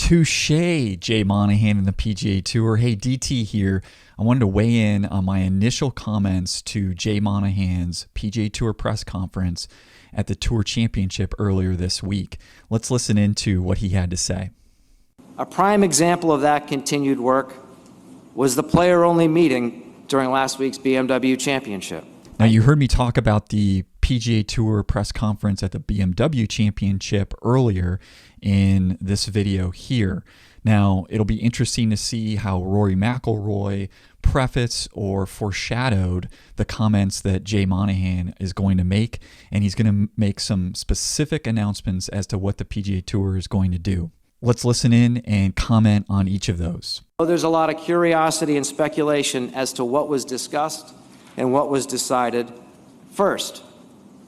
Touche, Jay Monahan in the PGA Tour. Hey, DT here. I wanted to weigh in on my initial comments to Jay Monahan's PGA Tour press conference at the Tour Championship earlier this week. Let's listen into what he had to say. A prime example of that continued work was the player-only meeting during last week's BMW Championship. Now, you heard me talk about the PGA Tour press conference at the BMW Championship earlier in this video here. Now, it'll be interesting to see how Rory McIlroy prefaced or foreshadowed the comments that Jay Monahan is going to make, and he's going to make some specific announcements as to what the PGA Tour is going to do. Let's listen in and comment on each of those. There's a lot of curiosity and speculation as to what was discussed and what was decided. First,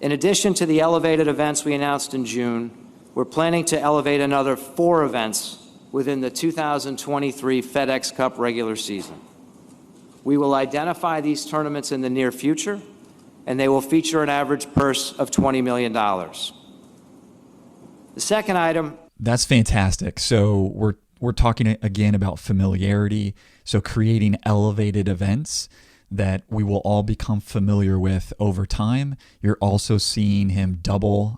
in addition to the elevated events we announced in June, we're planning to elevate another 4 events within the 2023 FedEx Cup regular season. We will identify these tournaments in the near future, and they will feature an average purse of $20 million. The second item. That's fantastic. So we're talking again about familiarity. So creating elevated events that we will all become familiar with over time. You're also seeing him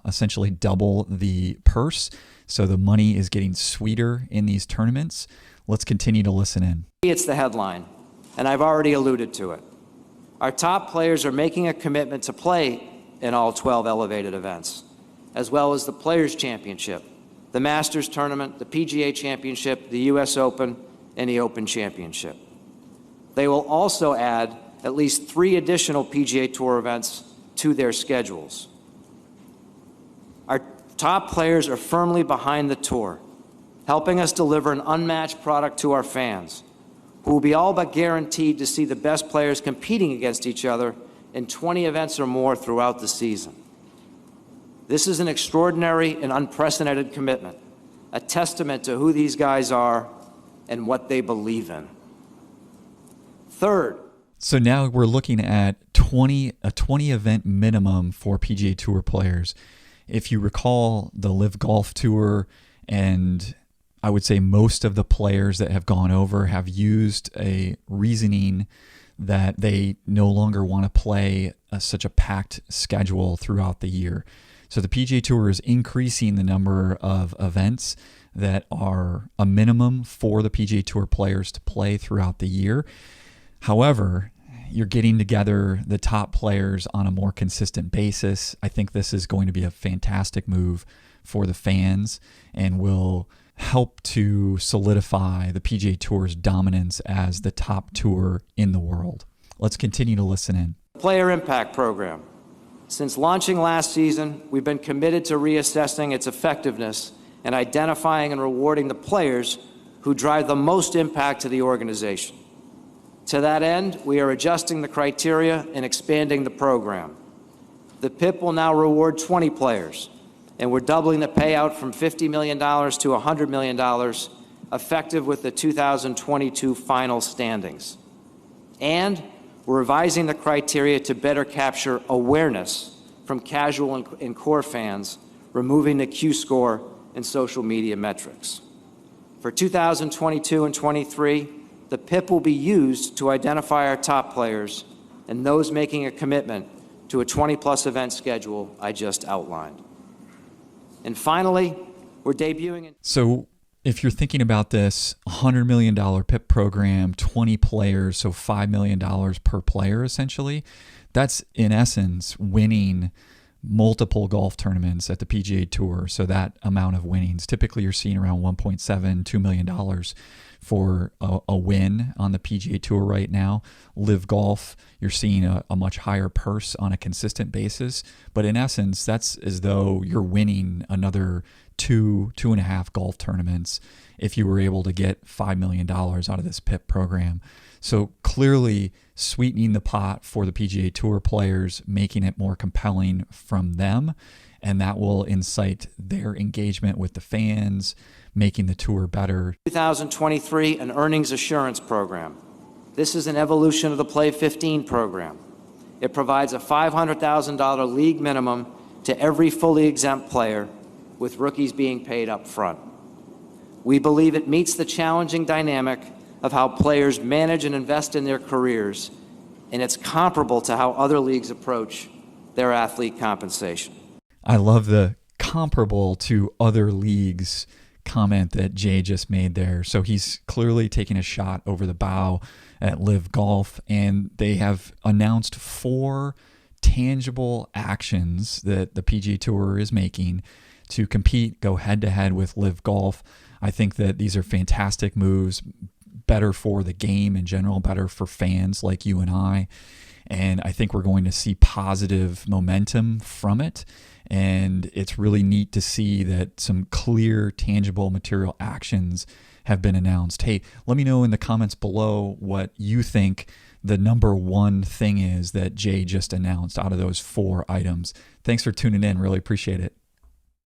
essentially double the purse. So the money is getting sweeter in these tournaments. Let's continue to listen in. It's the headline, and I've already alluded to it. Our top players are making a commitment to play in all 12 elevated events, as well as the Players Championship, the Masters Tournament, the PGA Championship, the US Open, and the Open Championship. They will also add at least 3 additional PGA Tour events to their schedules. Our top players are firmly behind the tour, helping us deliver an unmatched product to our fans, who will be all but guaranteed to see the best players competing against each other in 20 events or more throughout the season. This is an extraordinary and unprecedented commitment, a testament to who these guys are and what they believe in. Third. So now we're looking at a 20 event minimum for PGA Tour players. If you recall the LIV Golf Tour, and I would say most of the players that have gone over have used a reasoning that they no longer want to play such a packed schedule throughout the year. So the PGA Tour is increasing the number of events that are a minimum for the PGA Tour players to play throughout the year. However, you're getting together the top players on a more consistent basis. I think this is going to be a fantastic move for the fans and will help to solidify the PGA Tour's dominance as the top tour in the world. Let's continue to listen in. Player Impact Program. Since launching last season, we've been committed to reassessing its effectiveness and identifying and rewarding the players who drive the most impact to the organization. To that end, we are adjusting the criteria and expanding the program. The PIP will now reward 20 players, and we're doubling the payout from $50 million to $100 million, effective with the 2022 final standings. And we're revising the criteria to better capture awareness from casual and core fans, removing the Q score and social media metrics. For 2022 and 23, the PIP will be used to identify our top players and those making a commitment to a 20-plus event schedule I just outlined. And finally, we're debuting. So if you're thinking about this $100 million PIP program, 20 players, so $5 million per player essentially, that's in essence winning multiple golf tournaments at the PGA Tour. So that amount of winnings, typically you're seeing around $1.7–2 million for a win on the PGA Tour right now. LIV Golf, you're seeing a much higher purse on a consistent basis. But in essence, that's as though you're winning another 2.5 golf tournaments if you were able to get $5 million out of this PIP program. So clearly sweetening the pot for the PGA Tour players, making it more compelling from them, and that will incite their engagement with the fans, making the tour better. 2023, an earnings assurance program. This is an evolution of the Play 15 program. It provides a $500,000 league minimum to every fully exempt player, with rookies being paid up front. We believe it meets the challenging dynamic of how players manage and invest in their careers, and it's comparable to how other leagues approach their athlete compensation. I love the comparable to other leagues comment that Jay just made there. So he's clearly taking a shot over the bow at LIV Golf, and they have announced 4 tangible actions that the PGA Tour is making to compete, go head-to-head with LIV Golf. I think that these are fantastic moves, better for the game in general, better for fans like you and I. And I think we're going to see positive momentum from it. And it's really neat to see that some clear, tangible, material actions have been announced. Hey, let me know in the comments below what you think the number one thing is that Jay just announced out of those 4 items. Thanks for tuning in. Really appreciate it.